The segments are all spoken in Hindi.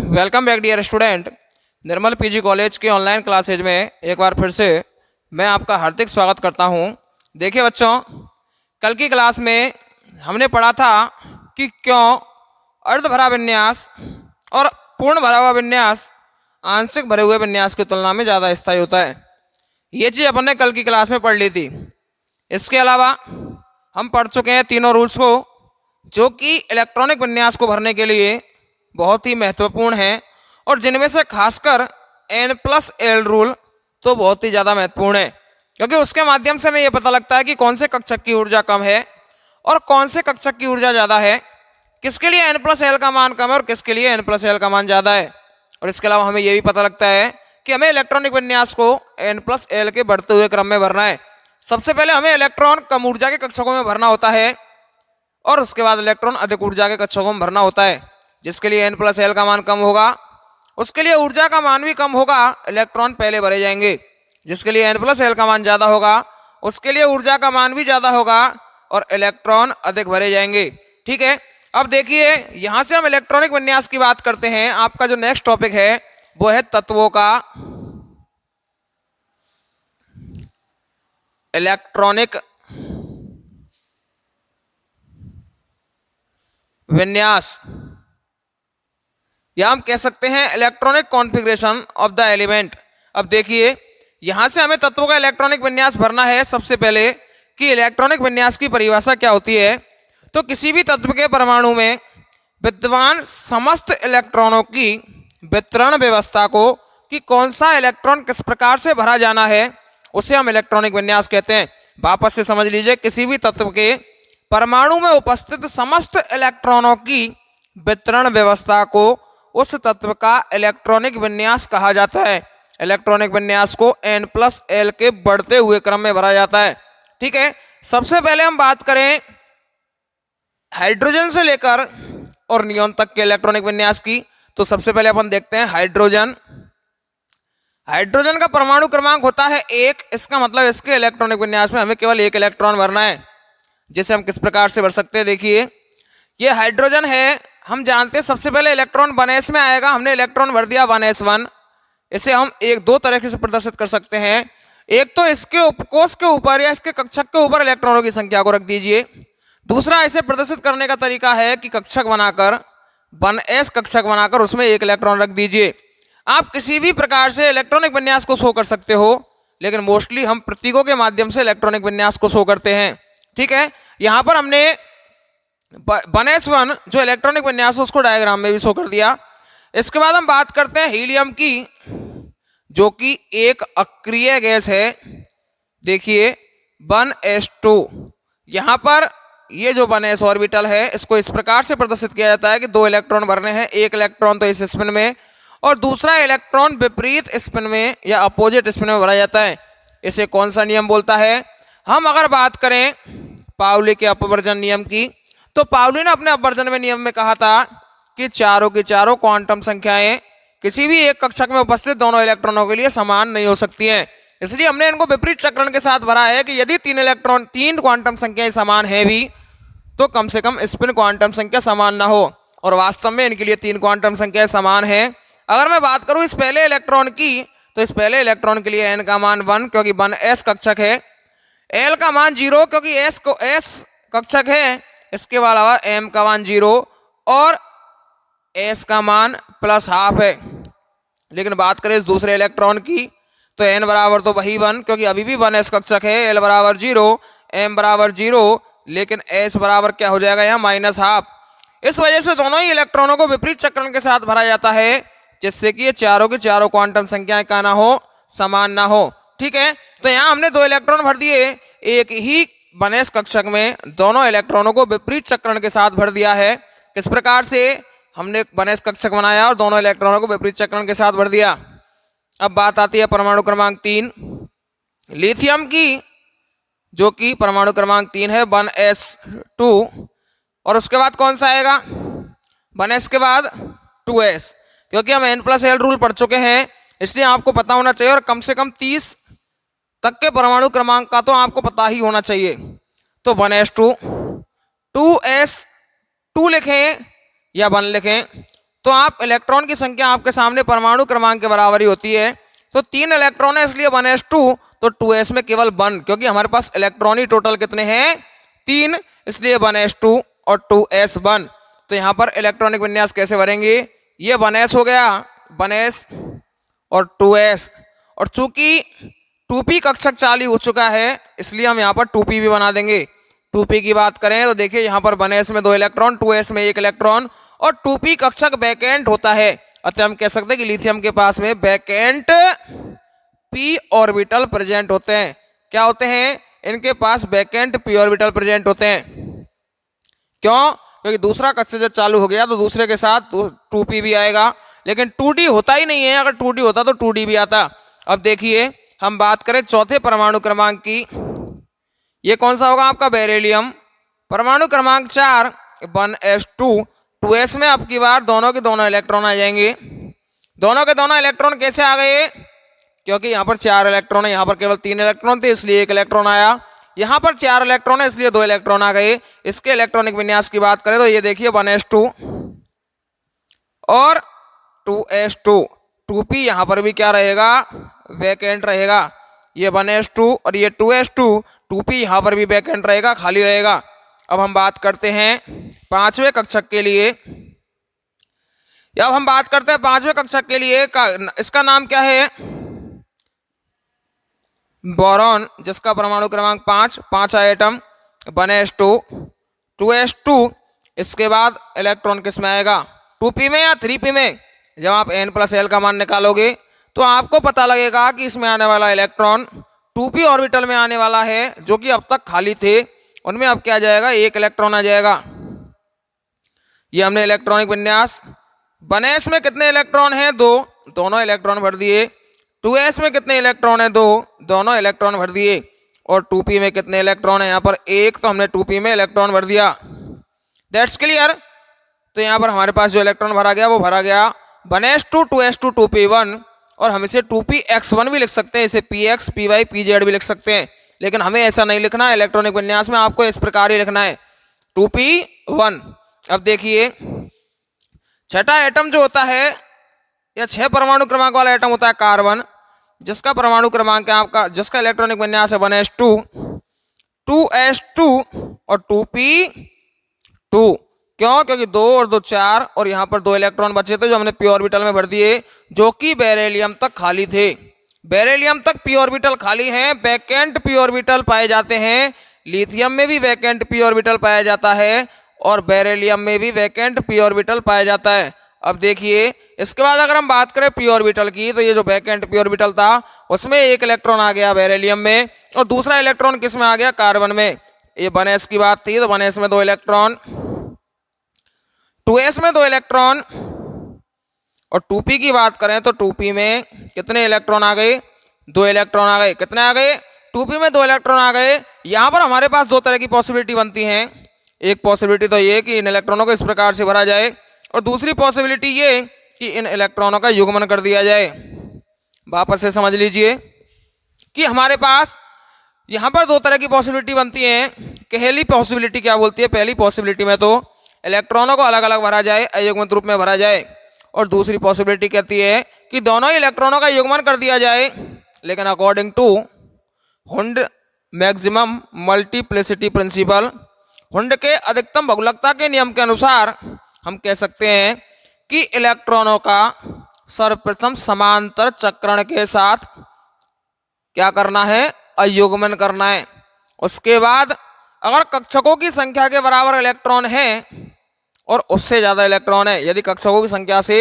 Welcome back dear student. Nirmal PG college के ऑनलाइन क्लासेज में एक बार फिर से मैं आपका हार्दिक स्वागत करता हूं। देखिए बच्चों, कल की क्लास में हमने पढ़ा था कि क्यों अर्ध भरा विन्यास और पूर्ण भरा हुआ विन्यास आंशिक भरे हुए विन्यास की तुलना में ज़्यादा स्थायी होता है। ये चीज़ अपन ने कल की क्लास में पढ़ ली थी। इसके अलावा हम पढ़ चुके हैं तीनों रूल्स को, जो कि इलेक्ट्रॉनिक विन्यास को भरने के लिए बहुत ही महत्वपूर्ण है और जिनमें से खासकर N+L रूल तो बहुत ही ज़्यादा महत्वपूर्ण है, क्योंकि उसके माध्यम से हमें ये पता लगता है कि कौन से कक्षक की ऊर्जा कम है और कौन से कक्षक की ऊर्जा ज़्यादा है, किसके लिए N+L का मान कम है और किसके लिए N+L का मान ज़्यादा है। और इसके अलावा हमें ये भी पता लगता है कि हमें इलेक्ट्रॉनिक विन्यास को N+L के बढ़ते हुए क्रम में भरना है। सबसे पहले हमें इलेक्ट्रॉन कम ऊर्जा के कक्षकों में भरना होता है और उसके बाद इलेक्ट्रॉन अधिक ऊर्जा के कक्षकों में भरना होता है। जिसके लिए N+L का मान कम होगा उसके लिए ऊर्जा का मान भी कम होगा, इलेक्ट्रॉन पहले भरे जाएंगे। जिसके लिए N+L का मान ज़्यादा होगा उसके लिए ऊर्जा का मान भी ज़्यादा होगा और इलेक्ट्रॉन अधिक भरे जाएंगे। ठीक है, अब देखिए यहाँ से हम इलेक्ट्रॉनिक विन्यास की बात करते हैं। आपका जो नेक्स्ट टॉपिक है वो है तत्वों का इलेक्ट्रॉनिक विन्यास, या हम कह सकते हैं electronic configuration of the element. अब देखिए यहां से हमें तत्वों का इलेक्ट्रॉनिक विन्यास भरना है। सबसे पहले कि इलेक्ट्रॉनिक विन्यास की परिभाषा क्या होती है, तो किसी भी तत्व के परमाणु में विद्यमान समस्त इलेक्ट्रॉनों की वितरण व्यवस्था को कि कौन सा इलेक्ट्रॉन किस प्रकार से भरा जाना है उसे हम इलेक्ट्रॉनिक विन्यास कहते हैं। वापस से समझ लीजिए, किसी भी तत्व के परमाणु में उपस्थित समस्त इलेक्ट्रॉनों की वितरण व्यवस्था को उस तत्व का इलेक्ट्रॉनिक विन्यास कहा जाता है। इलेक्ट्रॉनिक विन्यास को N+L के बढ़ते हुए क्रम में भरा जाता है। ठीक है, सबसे पहले हम बात करें हाइड्रोजन से लेकर और नियोन तक के इलेक्ट्रॉनिक विन्यास की, तो सबसे पहले अपन देखते हैं हाइड्रोजन। हाइड्रोजन का परमाणु क्रमांक होता है 1। इसका मतलब इसके इलेक्ट्रॉनिक विन्यास में हमें केवल एक इलेक्ट्रॉन भरना है, जिसे हम किस प्रकार से भर सकते हैं। देखिए ये हाइड्रोजन है, हम जानते हैं सबसे पहले इलेक्ट्रॉन 1s में आएगा। हमने इलेक्ट्रॉन भर दिया 1s1। इसे हम दो तरीके से प्रदर्शित कर सकते हैं। एक तो इसके उपकोष के ऊपर या इसके कक्षक के ऊपर इलेक्ट्रॉनों की संख्या को रख दीजिए। दूसरा इसे प्रदर्शित करने का तरीका है कि कक्षक बनाकर 1s कक्षक बनाकर उसमें एक इलेक्ट्रॉन रख दीजिए। आप किसी भी प्रकार से इलेक्ट्रॉनिक विन्यास को शो कर सकते हो, लेकिन मोस्टली हम प्रतीकों के माध्यम से इलेक्ट्रॉनिक विन्यास को शो करते हैं। ठीक है, यहाँ पर हमने 1s1 जो इलेक्ट्रॉनिक विन्यास उसको डायग्राम में भी शो कर दिया। इसके बाद हम बात करते हैं हीलियम की, जो कि एक अक्रिय गैस है। देखिए 1s2, यहाँ पर ये जो 1s ऑर्बिटल है इसको इस प्रकार से प्रदर्शित किया जाता है कि दो इलेक्ट्रॉन भरने हैं। एक इलेक्ट्रॉन तो इस स्पिन में और दूसरा इलेक्ट्रॉन विपरीत स्पिन में या अपोजिट स्पिन में भरा जाता है। इसे कौन सा नियम बोलता है? हम अगर बात करें पाउली के अपवर्जन नियम की, तो पाउली ने अपने अपवर्जन में नियम में कहा था कि चारों की चारों क्वांटम संख्याएं किसी भी एक कक्षक में उपस्थित दोनों इलेक्ट्रॉनों के लिए समान नहीं हो सकती हैं। इसलिए हमने इनको विपरीत चक्रण के साथ भरा है कि यदि तीन क्वांटम संख्याएं समान है भी तो कम से कम स्पिन क्वांटम संख्या समान ना हो, और वास्तव में इनके लिए 3 क्वांटम संख्याएं समान है। अगर मैं बात करूं इस पहले इलेक्ट्रॉन की, तो इस पहले इलेक्ट्रॉन के लिए n का मान 1 क्योंकि 1s कक्षक है, l का मान 0 क्योंकि s कक्षक है, इसके अलावा m का मान 0 और s का मान +½ है। लेकिन बात करें इस दूसरे इलेक्ट्रॉन की, तो n बराबर तो वही 1 क्योंकि अभी भी 1s कक्षक है, l बराबर 0, m बराबर 0, लेकिन s बराबर क्या हो जाएगा यहाँ -½ इस वजह से दोनों ही इलेक्ट्रॉनों को विपरीत चक्रण के साथ भरा जाता है, जिससे कि ये चारों की चारों क्वांटम संख्याएं का ना हो, समान ना हो। ठीक है, तो यहाँ हमने 2 इलेक्ट्रॉन भर दिए एक ही 1s कक्षक में, दोनों इलेक्ट्रॉनों को विपरीत चक्रण के साथ भर दिया है। किस प्रकार से? हमने 1s कक्षक बनाया और दोनों इलेक्ट्रॉनों को विपरीत चक्रण के साथ भर दिया। अब बात आती है परमाणु क्रमांक 3 लिथियम की, जो कि परमाणु क्रमांक 3 है 1s2, और उसके बाद कौन सा आएगा? 1s के बाद 2s, क्योंकि हम N+L रूल पढ़ चुके हैं इसलिए आपको पता होना चाहिए, और कम से कम 30 तक के परमाणु क्रमांक का तो आपको पता ही होना चाहिए। तो 1s2, 2s2 लिखें या 1 लिखें, तो आप इलेक्ट्रॉन की संख्या आपके सामने परमाणु क्रमांक के बराबर ही होती है। तो 3 इलेक्ट्रॉन है इसलिए 1s2, तो 2s में केवल 1, क्योंकि हमारे पास इलेक्ट्रॉन ही टोटल कितने हैं 3, इसलिए 1s2 और 2s1। तो यहाँ पर इलेक्ट्रॉनिक विन्यास कैसे भरेंगे, ये 1s हो गया, 1s और 2s, और चूंकि 2p कक्षक चालू हो चुका है इसलिए हम यहाँ पर 2p भी बना देंगे। 2p की बात करें तो देखिए यहाँ पर 1s में 2 इलेक्ट्रॉन, 2s में 1 इलेक्ट्रॉन, और 2p कक्षक वैकेंट होता है। अतः हम कह सकते हैं कि लिथियम के पास में वैकेंट p ऑर्बिटल प्रेजेंट होते हैं। क्या होते हैं, इनके पास वैकेंट p ऑर्बिटल प्रेजेंट होते हैं। क्यों, क्योंकि दूसरा कक्षक जब चालू हो गया तो दूसरे के साथ 2p भी आएगा, लेकिन 2d होता ही नहीं है। अगर 2d होता तो 2d भी आता। अब देखिए हम बात करें चौथे परमाणु क्रमांक की, ये कौन सा होगा आपका बेरिलियम। परमाणु क्रमांक 4 1s2, 2s में अब की बार दोनों के दोनों इलेक्ट्रॉन आ जाएंगे। दोनों के दोनों इलेक्ट्रॉन कैसे आ गए, क्योंकि यहाँ पर 4 इलेक्ट्रॉन है, यहाँ पर केवल 3 इलेक्ट्रॉन थे इसलिए 1 इलेक्ट्रॉन आया। यहाँ पर 4 इलेक्ट्रॉन है इसलिए 2 इलेक्ट्रॉन आ गए। इसके इलेक्ट्रॉनिक विन्यास की बात करें तो ये देखिए 1s2 और 2s2, 2p यहाँ पर भी क्या रहेगा, वैकेंट रहेगा। ये 1s2 और ये 2s2, 2p यहाँ पर भी वैकेंट रहेगा, खाली रहेगा। अब हम बात करते हैं पांचवें कक्षक के लिए। अब हम बात करते हैं पांचवें कक्षक के लिए इसका नाम क्या है, बोरॉन, जिसका परमाणु क्रमांक 5, 5 एटम, 1s2, 2s2। इसके बाद इलेक्ट्रॉन किस में आएगा, 2p में या 3p में। जब आप n+l का मान निकालोगे तो आपको पता लगेगा कि इसमें आने वाला इलेक्ट्रॉन 2p ऑर्बिटल में आने वाला है, जो कि अब तक खाली थे, उनमें अब क्या आ जाएगा, 1 इलेक्ट्रॉन आ जाएगा। ये हमने इलेक्ट्रॉनिक विन्यास। 1s में कितने इलेक्ट्रॉन हैं, 2, दोनों इलेक्ट्रॉन भर दिए। 2s में कितने इलेक्ट्रॉन है, 2, दोनों इलेक्ट्रॉन भर दिए। और 2p में कितने इलेक्ट्रॉन है, यहाँ पर 1, तो हमने 2p में इलेक्ट्रॉन भर दिया। That's clear. तो यहाँ पर हमारे पास जो इलेक्ट्रॉन भरा गया वो भरा गया 1s2, 2s2, 2p1, और हम इसे 2px1 भी लिख सकते हैं, इसे px, py, pz भी लिख सकते हैं, लेकिन हमें ऐसा नहीं लिखना है। इलेक्ट्रॉनिक विन्यास में आपको इस प्रकार ही लिखना है 2p1। अब देखिए छठा एटम जो होता है, या 6 परमाणु क्रमांक वाला एटम होता है कार्बन, जिसका परमाणु क्रमांक है आपका, जिसका इलेक्ट्रॉनिक विन्यास है 1s2, 2s2 और 2p2। क्यों, क्योंकि 2 और 2 4, और यहाँ पर 2 इलेक्ट्रॉन बचे थे जो हमने p ऑर्बिटल में भर दिए, जो कि बेरिलियम तक खाली थे। बेरिलियम तक p ऑर्बिटल खाली हैं, वैकेंट p ऑर्बिटल पाए जाते हैं। लिथियम में भी वैकेंट p ऑर्बिटल पाया जाता है और बेरिलियम में भी वैकेंट p ऑर्बिटल पाया जाता है। अब देखिए इसके बाद अगर हम बात करें p ऑर्बिटल की, तो ये जो वैकेंट p ऑर्बिटल था उसमें 1 इलेक्ट्रॉन आ गया बेरिलियम में, और दूसरा इलेक्ट्रॉन किस में आ गया, कार्बन में। ये 1s की बात थी, तो 1s में 2 इलेक्ट्रॉन, 2s में 2 इलेक्ट्रॉन, और 2p की बात करें तो 2p में कितने इलेक्ट्रॉन आ गए, 2 इलेक्ट्रॉन आ गए। कितने आ गए, 2p में 2 इलेक्ट्रॉन आ गए। यहाँ पर हमारे पास 2 तरह की पॉसिबिलिटी बनती हैं। एक पॉसिबिलिटी तो ये कि इन इलेक्ट्रॉनों को इस प्रकार से भरा जाए, और दूसरी पॉसिबिलिटी ये कि इन इलेक्ट्रॉनों का युग्मन कर दिया जाए। वापस से समझ लीजिए कि हमारे पास यहाँ पर 2 तरह की पॉसिबिलिटी बनती हैं। पहली पॉसिबिलिटी क्या बोलती है, पहली पॉसिबिलिटी में तो इलेक्ट्रॉनों को अलग अलग भरा जाए, अयुग्मित रूप में भरा जाए, और दूसरी पॉसिबिलिटी कहती है कि दोनों ही इलेक्ट्रॉनों का युग्मन कर दिया जाए, लेकिन according to Hund maximum multiplicity principle, Hund के अधिकतम बहुलकता के नियम के अनुसार हम कह सकते हैं कि इलेक्ट्रॉनों का सर्वप्रथम समांतर चक्रण के साथ क्या करना है, अयुग्मन करना है। उसके बाद अगर कक्षकों की संख्या के बराबर इलेक्ट्रॉन है और उससे ज़्यादा इलेक्ट्रॉन है, यदि कक्षकों की संख्या से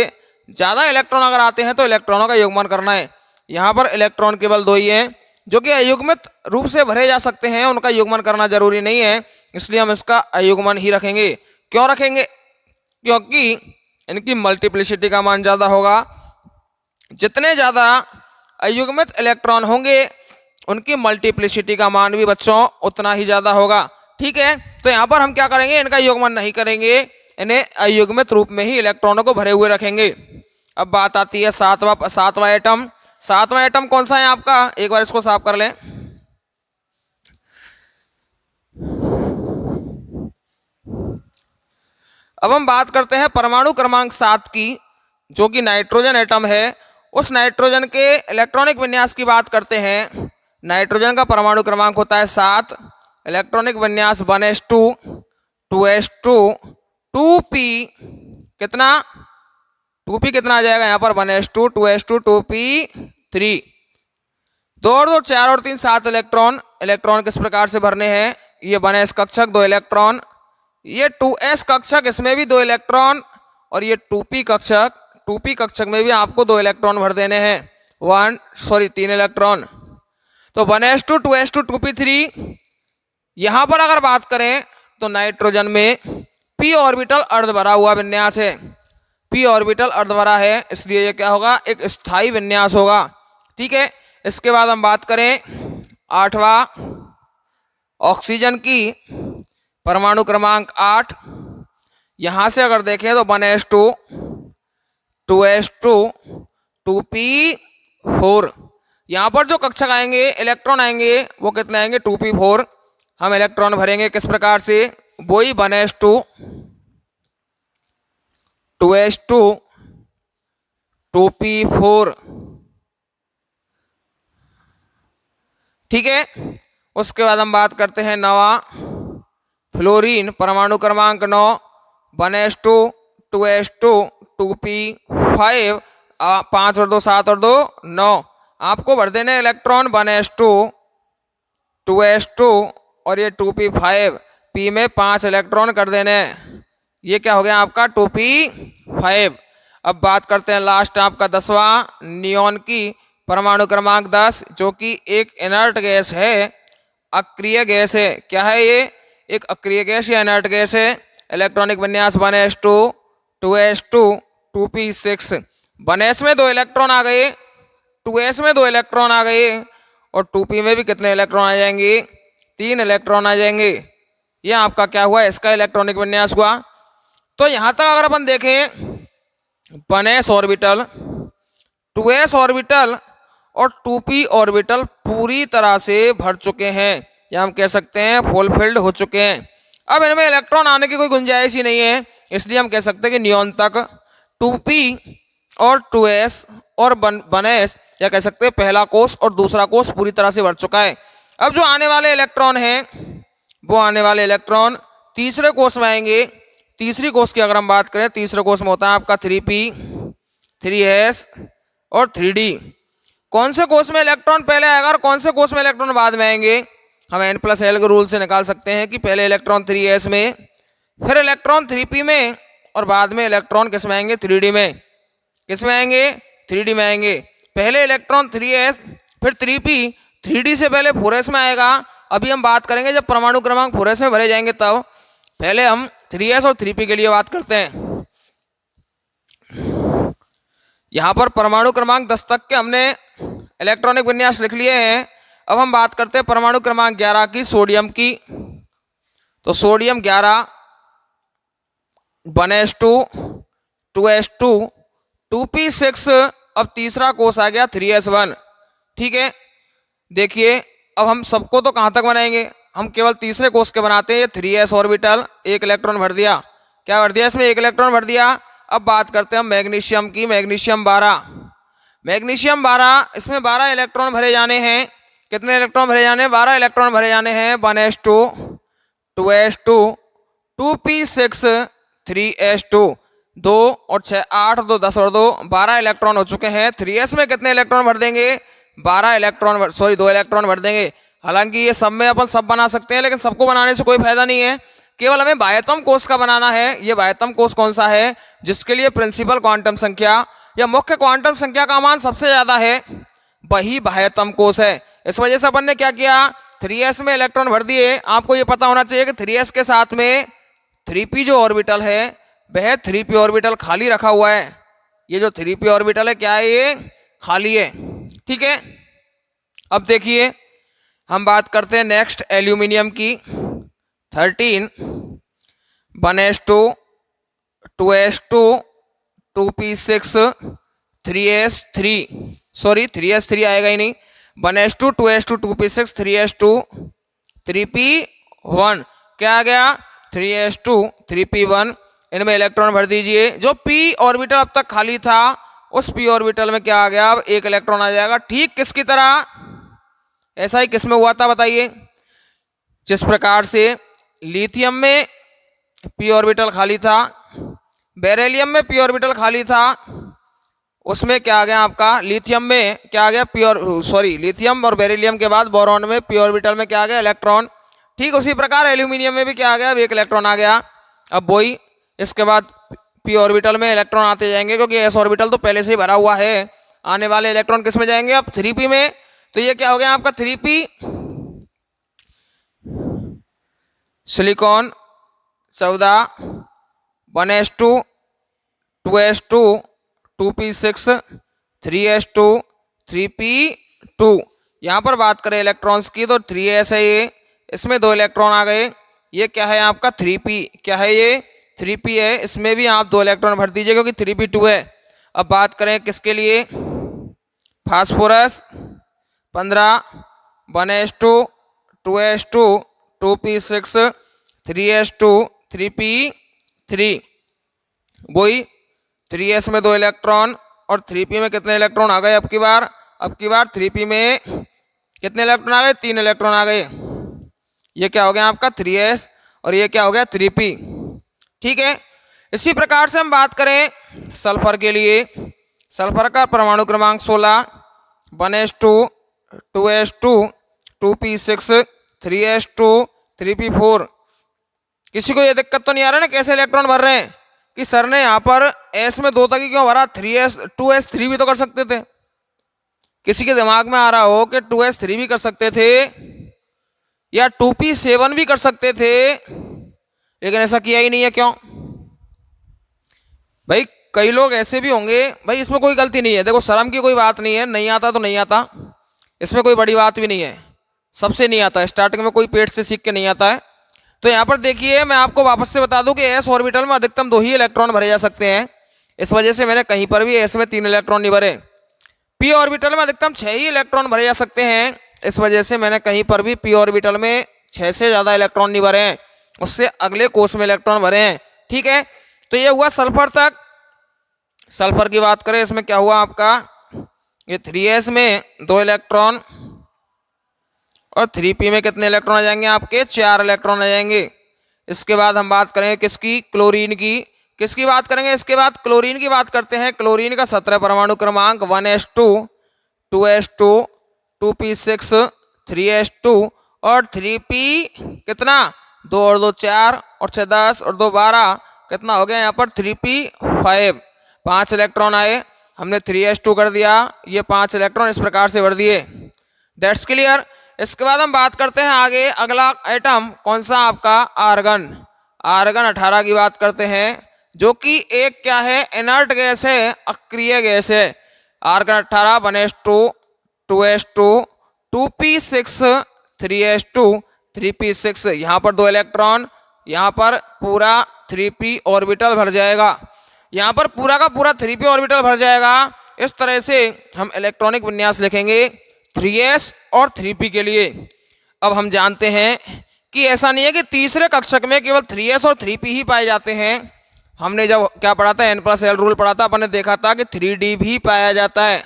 ज़्यादा इलेक्ट्रॉन अगर आते हैं तो इलेक्ट्रॉनों का युग्मन करना है। यहाँ पर इलेक्ट्रॉन केवल 2 ही हैं जो कि अयुग्मित रूप से भरे जा सकते हैं, उनका युग्मन करना जरूरी नहीं है, इसलिए हम इसका अयुग्मन ही रखेंगे। क्यों रखेंगे, क्योंकि इनकी मल्टीप्लिसिटी का मान ज़्यादा होगा। जितने ज़्यादा अयुग्मित इलेक्ट्रॉन होंगे उनकी मल्टीप्लिसिटी का मान भी बच्चों उतना ही ज़्यादा होगा। ठीक है, तो यहाँ पर हम क्या करेंगे, इनका युग्मन नहीं करेंगे, इन्हें अयुग्मित रूप में ही इलेक्ट्रॉनों को भरे हुए रखेंगे। अब बात आती है सातवां एटम। सातवां एटम कौन सा है आपका, एक बार इसको साफ कर लें। अब हम बात करते हैं परमाणु क्रमांक 7 की, जो कि नाइट्रोजन एटम है। उस नाइट्रोजन के इलेक्ट्रॉनिक विन्यास की बात करते हैं। नाइट्रोजन का परमाणु क्रमांक होता है 7, इलेक्ट्रॉनिक विन्यास 1s2, 2s2, 2p कितना 2p कितना आ जाएगा यहाँ पर 1s2, 2s2, 2p3। 2 और 2 4 और 3 7 इलेक्ट्रॉन। इलेक्ट्रॉन किस प्रकार से भरने हैं, ये 1s कक्षक 2 इलेक्ट्रॉन, ये 2s कक्षक इसमें भी 2 इलेक्ट्रॉन, और ये 2p कक्षक में भी आपको 2 इलेक्ट्रॉन भर देने हैं, 3 इलेक्ट्रॉन। तो 1s2, 2s2, 2p3। यहां पर अगर बात करें तो नाइट्रोजन में p ऑर्बिटल अर्ध भरा हुआ विन्यास है, p ऑर्बिटल अर्ध भरा है, इसलिए ये क्या होगा, एक स्थायी विन्यास होगा। ठीक है, इसके बाद हम बात करें 8वां, ऑक्सीजन की परमाणु क्रमांक 8। यहां से अगर देखें तो 1s2, 2s2, 2p4। यहां पर जो कक्षक आएंगे, इलेक्ट्रॉन आएंगे, वो कितने आएंगे, 2p4। हम इलेक्ट्रॉन भरेंगे किस प्रकार से, वही 1s2, 2s2, 2p4। ठीक है, उसके बाद हम बात करते हैं 9वां, फ्लोरीन परमाणु क्रमांक 9, 1s2, 2s2, 2p5, 5 और 2 7 और 2 9। आपको भर देने इलेक्ट्रॉन 1s2, 2s2 और ये 2p5, p में 5 इलेक्ट्रॉन कर देने। ये क्या हो गया आपका 2p5। अब बात करते हैं लास्ट आपका 10वां, नियोन की परमाणु क्रमांक 10, जो कि एक इनर्ट गैस है, अक्रिय गैस है। क्या है ये, एक अक्रिय गैस या इनर्ट गैस है। इलेक्ट्रॉनिक विन्यास 1s2, 2s2, 2p6। 1s में 2 इलेक्ट्रॉन आ गए, 2s में 2 इलेक्ट्रॉन आ गए, और 2p में भी कितने इलेक्ट्रॉन आ जाएंगे, 3 इलेक्ट्रॉन आ जाएंगे। ये आपका क्या हुआ, इसका इलेक्ट्रॉनिक विन्यास हुआ। तो यहां तक अगर अपन देखें, 1s ऑर्बिटल, 2s ऑर्बिटल और 2p ऑर्बिटल पूरी तरह से भर चुके हैं, या हम कह सकते हैं फुलफिल्ड हो चुके हैं। अब इनमें इलेक्ट्रॉन आने की कोई गुंजाइश ही नहीं है, इसलिए हम कह सकते हैं कि नियोन तक 2p और 2s और 1s, या कह सकते हैं पहला कोष और दूसरा कोष पूरी तरह से भर चुका है। अब जो आने वाले इलेक्ट्रॉन हैं, वो आने वाले इलेक्ट्रॉन तीसरे कोष में आएंगे। तीसरी कोष की अगर हम बात करें, तीसरे कोष में होता है आपका 3p, 3s और 3d। कौन से कोष में इलेक्ट्रॉन पहले आएगा और कौन से कोष में इलेक्ट्रॉन बाद में आएंगे, हम n+l के रूल से निकाल सकते हैं कि पहले इलेक्ट्रॉन 3s में, फिर इलेक्ट्रॉन 3p में, और बाद में इलेक्ट्रॉन किस में आएंगे, 3d में। किस में आएंगे, 3d में आएंगे। पहले इलेक्ट्रॉन 3s, फिर 3p, 3d से पहले 4s में आएगा। अभी हम बात करेंगे जब परमाणु क्रमांक 4s में भरे जाएंगे तब। पहले हम 3s और 3p के लिए बात करते हैं। यहां पर परमाणु क्रमांक 10 तक के हमने इलेक्ट्रॉनिक विन्यास लिख लिए हैं। अब हम बात करते हैं परमाणु क्रमांक 11 की, सोडियम की। तो सोडियम 11, 1s2, 2s2, 2p6। अब तीसरा कोष आ गया 3s1। ठीक है, देखिए अब हम सबको तो कहां तक बनाएंगे, हम केवल तीसरे कोष के बनाते हैं। 3s ऑर्बिटल, 1 इलेक्ट्रॉन भर दिया, क्या भर दिया इसमें, 1 इलेक्ट्रॉन भर दिया। अब बात करते हैं हम मैग्नीशियम की, मैग्नीशियम 12। मैग्नीशियम 12, इसमें 12 इलेक्ट्रॉन भरे जाने हैं। कितने इलेक्ट्रॉन भरे जाने हैं, 12 इलेक्ट्रॉन भरे जाने हैं। 1s2, 2s2, 2p6, 3s2, 2 और 6 8, 2 10 और 2 12 इलेक्ट्रॉन हो चुके हैं। 3s में कितने इलेक्ट्रॉन भर देंगे, 2 इलेक्ट्रॉन भर देंगे। हालांकि ये सब में अपन सब बना सकते हैं, लेकिन सबको बनाने से कोई फायदा नहीं है, केवल हमें बाह्यतम कोष का बनाना है। ये बाह्यतम कोष कौन सा है, जिसके लिए प्रिंसिपल क्वांटम संख्या या मुख्य क्वांटम संख्या का मान सबसे ज्यादा है, वही बाह्यतम कोष है। इस वजह से अपन ने क्या किया, 3s में इलेक्ट्रॉन भर दिए। आपको ये पता होना चाहिए कि 3s के साथ में 3p जो ऑर्बिटल है, वह 3p ऑर्बिटल खाली रखा हुआ है। ये जो 3p ऑर्बिटल है क्या है, ये खाली है। ठीक है, अब देखिए हम बात करते हैं नेक्स्ट एल्यूमिनियम की। 13, 1s2, 2s2, 2p6, 3s3 आएगा ही नहीं। 1s2, 2s2, 2p6, 3s2, 3p1। क्या आ गया, 3s2, 3p1। इनमें इलेक्ट्रॉन भर दीजिए। जो p ऑर्बिटल अब तक खाली था उस p ऑर्बिटल में क्या आ गया, अब एक इलेक्ट्रॉन आ जाएगा। ठीक किसकी तरह, ऐसा ही किसमें हुआ था बताइए, जिस प्रकार से लिथियम में p ऑर्बिटल खाली था, बेरिलियम में p ऑर्बिटल खाली था, उसमें क्या आ गया आपका, लिथियम में क्या आ गया लिथियम और बेरिलियम के बाद बोरॉन में p ऑर्बिटल में क्या आ गया, इलेक्ट्रॉन। ठीक उसी प्रकार एल्यूमिनियम में भी क्या आ गया, अब एक इलेक्ट्रॉन आ गया। अब वही इसके बाद p ऑर्बिटल में इलेक्ट्रॉन आते जाएंगे, क्योंकि s ऑर्बिटल तो पहले से ही भरा हुआ है। आने वाले इलेक्ट्रॉन किस में जाएंगे, अब 3p में। तो ये क्या हो गया आपका 3p, silicon 14, 1s2, 2s2, 2p6, 3s2, 3p2। यहाँ पर बात करें इलेक्ट्रॉन्स की तो 3s है ये, इसमें 2 इलेक्ट्रॉन आ गए। ये क्या है आपका 3p, क्या है ये 3p है, इसमें भी आप 2 इलेक्ट्रॉन भर दीजिए क्योंकि 3p2 है। अब बात करें किसके लिए, phosphorus 15, 1s2, 2s2, 2p6, 3s2, 3p3। वही 3s में 2 इलेक्ट्रॉन और 3p में कितने इलेक्ट्रॉन आ गए, अब की बार 3p में कितने इलेक्ट्रॉन आ गए, 3 इलेक्ट्रॉन आ गए। ये क्या हो गया आपका 3s और ये क्या हो गया 3p। ठीक है, इसी प्रकार से हम बात करें सल्फर के लिए, सल्फर का परमाणु क्रमांक 16, 1s2, 2s2, 2p6, 3s2, 3p4। किसी को ये दिक्कत तो नहीं आ रहा ना कैसे इलेक्ट्रॉन भर रहे हैं, कि सर ने यहाँ पर s में 2 तक ही क्यों भरा, 2s3 भी तो कर सकते थे। किसी के दिमाग में आ रहा हो कि 2s3 भी कर सकते थे या 2p7 भी कर सकते थे, लेकिन ऐसा किया ही नहीं है। क्यों भाई, कई लोग ऐसे भी होंगे, भाई इसमें कोई गलती नहीं है, देखो शर्म की कोई बात नहीं है, नहीं आता तो नहीं आता, इसमें कोई बड़ी बात भी नहीं है, सबसे नहीं आता, स्टार्टिंग में कोई पेट से सीख के नहीं आता है। तो यहाँ पर देखिए मैं आपको वापस से बता दूं कि s ऑर्बिटल में अधिकतम 2 ही इलेक्ट्रॉन भरे जा सकते हैं, इस वजह से मैंने कहीं पर भी s में 3 इलेक्ट्रॉन नहीं भरे। p ऑर्बिटल में अधिकतम 6 ही इलेक्ट्रॉन भरे जा सकते हैं, इस वजह से मैंने कहीं पर भी p ऑर्बिटल में 6 से ज़्यादा इलेक्ट्रॉन नहीं भरे हैं, उससे अगले कोष में इलेक्ट्रॉन भरे हैं। ठीक है, तो ये हुआ सल्फर तक। सल्फर की बात करें, इसमें क्या हुआ आपका, ये 3s में 2 इलेक्ट्रॉन और 3p में कितने इलेक्ट्रॉन आ जाएंगे आपके, 4 इलेक्ट्रॉन आ जाएंगे। इसके बाद हम बात करेंगे किसकी, क्लोरीन की। किसकी बात करेंगे, इसके बाद क्लोरीन की बात करते हैं। क्लोरीन का 17 परमाणु क्रमांक 1s2, 2s2, 2p6, 3s2 और 3p कितना, 2 और 2 4 और 6 10 और 2 12, कितना हो गया यहाँ पर 3p5। 5 इलेक्ट्रॉन आए, हमने 3s2 कर दिया, ये 5 इलेक्ट्रॉन इस प्रकार से भर दिए। That's clear. इसके बाद हम बात करते हैं आगे, अगला एटम कौन सा आपका, आर्गन। आर्गन 18 की बात करते हैं, जो कि एक क्या है, इनर्ट गैस है, अक्रिय गैस है। Argon 18, 1s2, 2s2, 2p6, 3s2, 3p6। यहाँ पर 2 इलेक्ट्रॉन, यहाँ पर पूरा 3p ऑर्बिटल भर जाएगा, यहाँ पर पूरा का पूरा 3p ऑर्बिटल भर जाएगा। इस तरह से हम इलेक्ट्रॉनिक विन्यास लिखेंगे 3s और 3p के लिए। अब हम जानते हैं कि ऐसा नहीं है कि तीसरे कक्षक में केवल 3s और 3p ही पाए जाते हैं। हमने जब क्या पढ़ा था, n+l रूल पढ़ा था, अपन ने देखा था कि 3d भी पाया जाता है,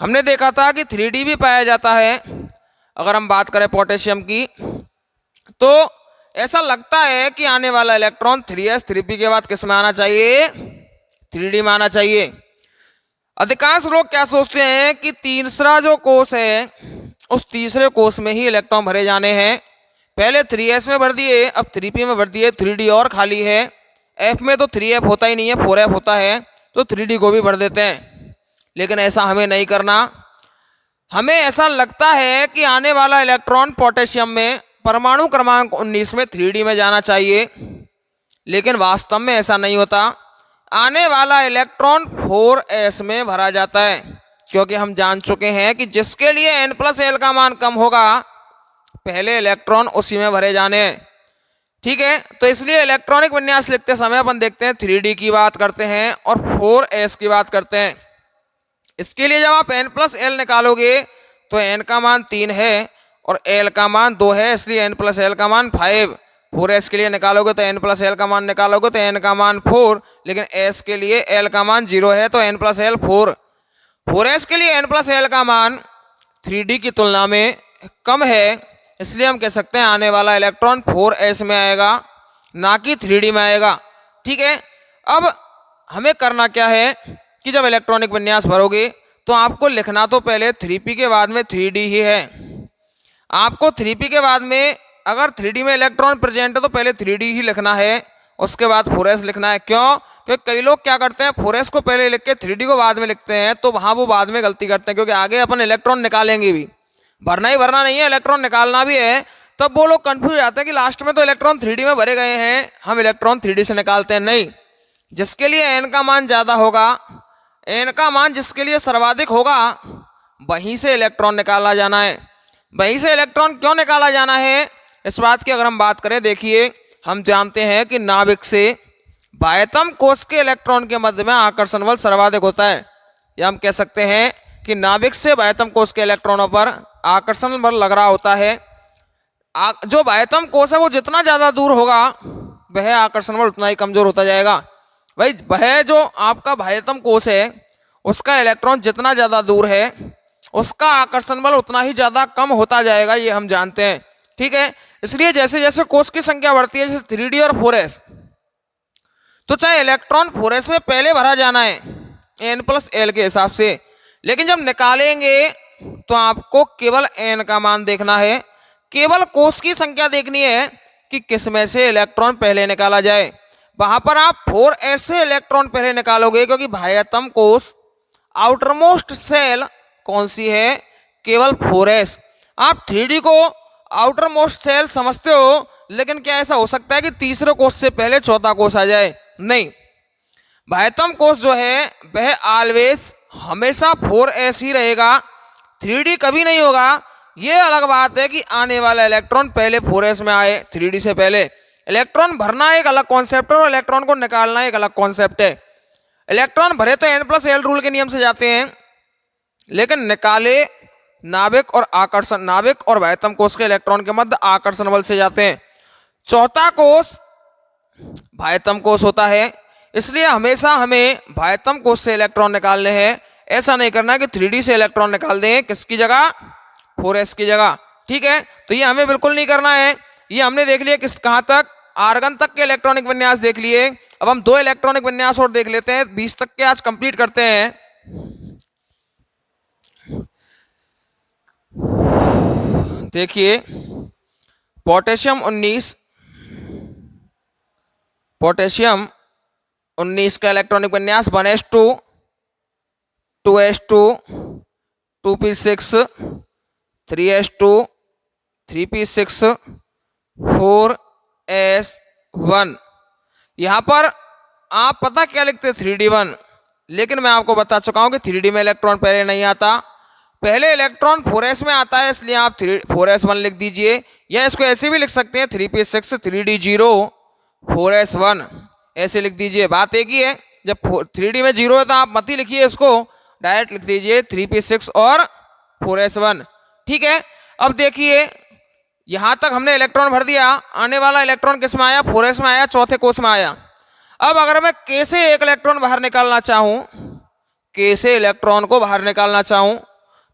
हमने देखा था कि 3d भी पाया जाता है। अगर हम बात करें पोटेशियम की, तो ऐसा लगता है कि आने वाला इलेक्ट्रॉन 3s 3p के बाद किस में आना चाहिए, 3d में आना चाहिए। अधिकांश लोग क्या सोचते हैं कि तीसरा जो कोष है उस तीसरे कोष में ही इलेक्ट्रॉन भरे जाने हैं। पहले 3s में भर दिए, अब 3p में भर दिए, 3d और खाली है। f में तो 3f होता ही नहीं है, 4f होता है, तो 3d को भी भर देते हैं। लेकिन ऐसा हमें नहीं करना। हमें ऐसा लगता है कि आने वाला इलेक्ट्रॉन पोटेशियम में परमाणु क्रमांक 19 में 3d में जाना चाहिए, लेकिन वास्तव में ऐसा नहीं होता। आने वाला इलेक्ट्रॉन 4s में भरा जाता है, क्योंकि हम जान चुके हैं कि जिसके लिए n+l का मान कम होगा पहले इलेक्ट्रॉन उसी में भरे जाने हैं। ठीक है, तो इसलिए इलेक्ट्रॉनिक विन्यास लिखते समय अपन देखते हैं 3d की बात करते हैं और 4s की बात करते हैं। इसके लिए जब आप n+l निकालोगे तो n का मान 3 है और l का मान 2 है, इसलिए n+l का मान 5। 4s के लिए निकालोगे तो n प्लस एल का मान निकालोगे तो n का मान 4, लेकिन s के लिए l का मान 0 है तो n प्लस एल 4। 4s के लिए n प्लस एल का मान 3d की तुलना में कम है, इसलिए हम कह सकते हैं आने वाला इलेक्ट्रॉन 4s में आएगा, ना कि 3d में आएगा। ठीक है, अब हमें करना क्या है कि जब इलेक्ट्रॉनिक विन्यास भरोगे तो आपको लिखना तो पहले 3p के बाद में 3d ही है। आपको 3p के बाद में अगर 3d में इलेक्ट्रॉन प्रेजेंट है तो पहले 3d ही लिखना है, उसके बाद 4s लिखना है। क्यों? क्योंकि कई लोग क्या करते हैं 4s को पहले लिख के 3d को बाद में लिखते हैं, तो वहाँ वो बाद में गलती करते हैं, क्योंकि आगे अपन इलेक्ट्रॉन निकालेंगे भी, भरना ही भरना नहीं है, इलेक्ट्रॉन निकालना भी है। तब वो लोग कन्फ्यूज हो जाते हैं कि लास्ट में तो इलेक्ट्रॉन 3d में भरे गए हैं, हम इलेक्ट्रॉन 3d से निकालते हैं। नहीं, जिसके लिए n का मान ज़्यादा होगा, n का मान जिसके लिए सर्वाधिक होगा, वहीं से इलेक्ट्रॉन निकाला जाना है। वहीं से इलेक्ट्रॉन क्यों निकाला जाना है, इस बात की अगर हम बात करें, देखिए हम जानते हैं कि नाभिक से बाह्यतम कोश के इलेक्ट्रॉन के मध्य में आकर्षण बल सर्वाधिक होता है, या हम कह सकते हैं कि नाभिक से बाह्यतम कोश के इलेक्ट्रॉनों पर आकर्षण बल लग रहा होता है। जो बाह्यतम कोश है वो जितना ज़्यादा दूर होगा वह आकर्षण बल उतना ही कमजोर होता जाएगा। भाई वह जो आपका बाह्यतम कोश है उसका इलेक्ट्रॉन जितना ज़्यादा दूर है उसका आकर्षण बल उतना ही ज़्यादा कम होता जाएगा, ये हम जानते हैं। ठीक है, इसलिए जैसे जैसे कोश की संख्या बढ़ती है, जैसे 3d और 4s, तो चाहे इलेक्ट्रॉन 4s में पहले भरा जाना है n प्लस एल के हिसाब से, लेकिन जब निकालेंगे तो आपको केवल n का मान देखना है, केवल कोश की संख्या देखनी है कि किस में से इलेक्ट्रॉन पहले निकाला जाए। वहां पर आप 4s से इलेक्ट्रॉन पहले निकालोगे, क्योंकि बाह्यतम कोश आउटरमोस्ट सेल कौन सी है, केवल 4s। आप 3d को आउटर मोस्ट सेल समझते हो, लेकिन क्या ऐसा हो सकता है कि तीसरे कोश से पहले चौथा कोश आ जाए? नहीं, बाह्यतम कोश जो है वह ऑलवेज हमेशा 4s ही रहेगा, 3d कभी नहीं होगा। ये अलग बात है कि आने वाला इलेक्ट्रॉन पहले 4s में आए 3d से पहले। इलेक्ट्रॉन भरना एक अलग कॉन्सेप्ट है और इलेक्ट्रॉन को निकालना एक अलग कॉन्सेप्ट है। इलेक्ट्रॉन भरे तो n प्लस एल रूल के नियम से जाते हैं, लेकिन निकाले नाभिक और बाह्यतम कोश के इलेक्ट्रॉन के मध्य आकर्षण बल से जाते हैं। चौथा कोश बाह्यतम कोश होता है, इसलिए हमेशा हमें बाह्यतम कोश से इलेक्ट्रॉन निकालने हैं। ऐसा नहीं करना कि 3d से इलेक्ट्रॉन निकाल दें, किसकी जगह, 4s की जगह। ठीक है, तो ये हमें बिल्कुल नहीं करना है। ये हमने देख लिया किस कहाँ तक, आर्गन तक के इलेक्ट्रॉनिक विन्यास देख लिए। अब हम 2 इलेक्ट्रॉनिक विन्यास और देख लेते हैं, 20 तक के आज कंप्लीट करते हैं। देखिए पोटेशियम 19 का इलेक्ट्रॉनिक विन्यास 1s2 2s2 2p6 3s2 3p6 4s1। यहां पर आप पता क्या लिखते 3d1, लेकिन मैं आपको बता चुका हूं कि 3d में इलेक्ट्रॉन पहले नहीं आता, पहले इलेक्ट्रॉन 4s में आता है, इसलिए आप 4s1 लिख दीजिए, या इसको ऐसे भी लिख सकते हैं 3p6 3d0 4s1 ऐसे लिख दीजिए। बात एक ही है, जब 3d में 0 है तो आप मत ही लिखिए, इसको डायरेक्ट लिख दीजिए 3p6 और 4s1। ठीक है, अब देखिए यहां तक हमने इलेक्ट्रॉन भर दिया, आने वाला इलेक्ट्रॉन किस में आया, 4s में आया, चौथे कोश में आया। अब अगर मैं k से एक इलेक्ट्रॉन बाहर निकालना चाहूं, k से इलेक्ट्रॉन को बाहर निकालना चाहूं,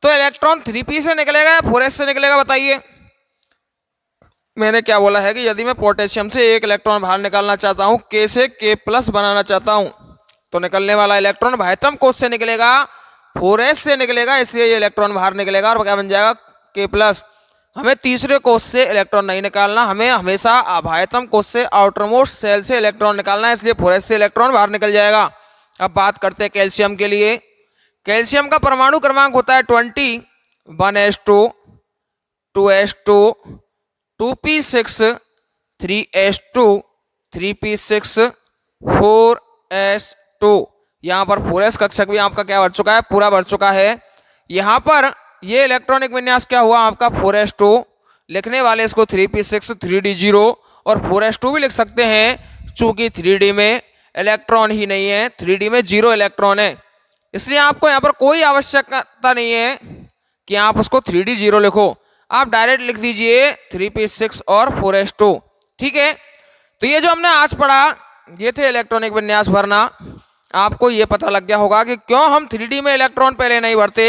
तो इलेक्ट्रॉन 3p से निकलेगा या 4s से निकलेगा, बताइए। मैंने क्या बोला है कि यदि मैं पोटेशियम से एक इलेक्ट्रॉन बाहर निकालना चाहता हूं, k से k प्लस बनाना चाहता हूं, तो निकलने वाला इलेक्ट्रॉन बाह्यतम कोश से निकलेगा, 4s से निकलेगा, इसलिए ये इलेक्ट्रॉन बाहर निकलेगा और क्या बन जाएगा, k प्लस। हमें तीसरे कोश से इलेक्ट्रॉन नहीं निकालना, हमें हमेशा बाह्यतम कोश से आउटरमोस्ट सेल से इलेक्ट्रॉन निकालना है, इसलिए 4s से इलेक्ट्रॉन बाहर निकल जाएगा। अब बात करते हैं कैल्शियम के लिए। कैल्शियम का परमाणु क्रमांक होता है 20, 1s2 2s2 2p6 3s2 3p6 4s2। यहाँ पर 4s कक्षक भी आपका क्या भर चुका है, पूरा भर चुका है। यहाँ पर ये इलेक्ट्रॉनिक विन्यास क्या हुआ आपका 4s2, लिखने वाले इसको 3p6 3d0 और 4s2 भी लिख सकते हैं, चूंकि 3d में इलेक्ट्रॉन ही नहीं है, 3d में 0 इलेक्ट्रॉन है, इसलिए आपको यहाँ पर कोई आवश्यकता नहीं है कि आप उसको 3d0 लिखो, आप डायरेक्ट लिख दीजिए 3p6 और 4s2। ठीक है, तो ये जो हमने आज पढ़ा ये थे इलेक्ट्रॉनिक विन्यास भरना। आपको ये पता लग गया होगा कि क्यों हम 3D में इलेक्ट्रॉन पहले नहीं भरते,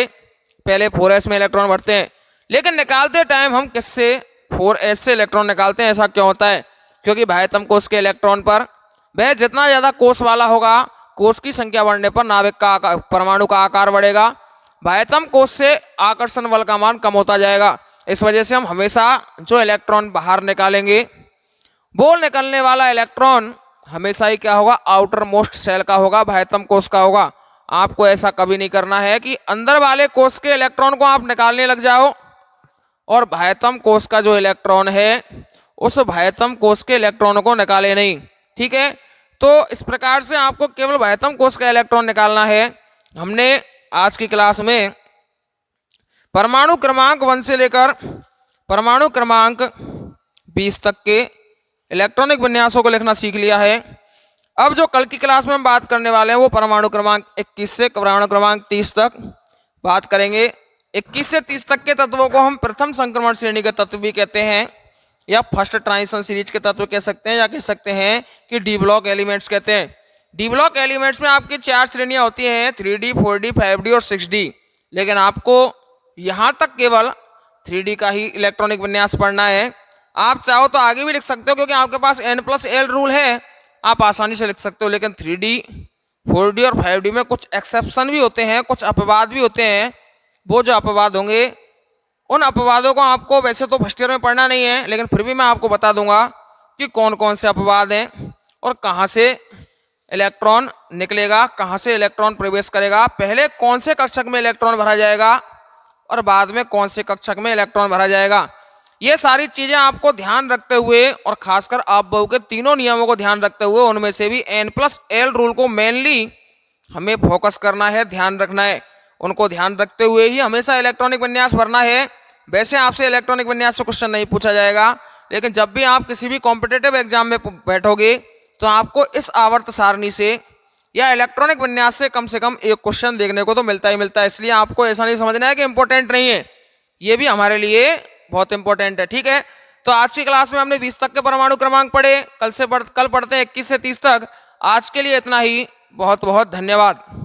पहले 4s में इलेक्ट्रॉन भरते हैं, लेकिन निकालते टाइम हम किससे 4s से इलेक्ट्रॉन निकालते हैं। ऐसा क्यों होता है? क्योंकि बाह्यतम कोश के इलेक्ट्रॉन पर वह जितना ज़्यादा कोश वाला होगा, कोश की संख्या बढ़ने पर नाभिक का आकार, परमाणु का आकार बढ़ेगा, बाह्यतम कोश से आकर्षण बल का मान कम होता जाएगा। इस वजह से हम हमेशा जो इलेक्ट्रॉन बाहर निकालेंगे वो निकलने वाला इलेक्ट्रॉन हमेशा ही क्या होगा, आउटर मोस्ट सेल का होगा, बाह्यतम कोश का होगा। आपको ऐसा कभी नहीं करना है कि अंदर वाले कोश के इलेक्ट्रॉन को आप निकालने लग जाओ और बाह्यतम कोश का जो इलेक्ट्रॉन है उस बाह्यतम कोश के इलेक्ट्रॉन को निकाले नहीं। ठीक है, तो इस प्रकार से आपको केवल बाह्यतम कोश का इलेक्ट्रॉन निकालना है। हमने आज की क्लास में परमाणु क्रमांक 1 से लेकर परमाणु क्रमांक 20 तक के इलेक्ट्रॉनिक विन्यासों को लिखना सीख लिया है। अब जो कल की क्लास में हम बात करने वाले हैं वो परमाणु क्रमांक 21 से परमाणु क्रमांक 30 तक बात करेंगे। 21 से 30 तक के तत्वों को हम प्रथम संक्रमण श्रेणी के तत्व भी कहते हैं, या फर्स्ट ट्रांजिशन सीरीज के तत्व कह सकते हैं, या कह सकते हैं कि डी ब्लॉक एलिमेंट्स कहते हैं। डी ब्लॉक एलिमेंट्स में आपकी 4 श्रेणियां होती हैं, 3D, 4D, 5D और 6D। लेकिन आपको यहाँ तक केवल 3D का ही इलेक्ट्रॉनिक विन्यास पढ़ना है। आप चाहो तो आगे भी लिख सकते हो, क्योंकि आपके पास N+L रूल है, आप आसानी से लिख सकते हो। लेकिन 3D, 4D और 5D में कुछ एक्सेप्शन भी होते हैं, कुछ अपवाद भी होते हैं। वो जो अपवाद होंगे उन अपवादों को आपको वैसे तो फर्स्ट ईयर में पढ़ना नहीं है, लेकिन फिर भी मैं आपको बता दूंगा कि कौन कौन से अपवाद हैं और कहाँ से इलेक्ट्रॉन निकलेगा, कहाँ से इलेक्ट्रॉन प्रवेश करेगा, पहले कौन से कक्षक में इलेक्ट्रॉन भरा जाएगा और बाद में कौन से कक्षक में इलेक्ट्रॉन भरा जाएगा। ये सारी चीजें आपको ध्यान रखते हुए और खासकर आप बहु के तीनों नियमों को ध्यान रखते हुए उनमें से भी N+L रूल को मेनली हमें फोकस करना है, ध्यान रखना है। उनको ध्यान रखते हुए ही हमेशा इलेक्ट्रॉनिक विन्यास भरना है। वैसे आपसे इलेक्ट्रॉनिक विन्यास से क्वेश्चन नहीं पूछा जाएगा, लेकिन जब भी आप किसी भी कॉम्पिटिटिव एग्जाम में बैठोगे तो आपको इस आवर्त सारणी से या इलेक्ट्रॉनिक विन्यास से कम एक क्वेश्चन देखने को तो मिलता ही मिलता है। इसलिए आपको ऐसा नहीं समझना है कि इंपॉर्टेंट नहीं है, ये भी हमारे लिए बहुत इंपॉर्टेंट है। ठीक है, तो आज की क्लास में हमने 20 तक के परमाणु क्रमांक पढ़े, कल पढ़ते हैं 21 से 30 तक। आज के लिए इतना ही, बहुत बहुत धन्यवाद।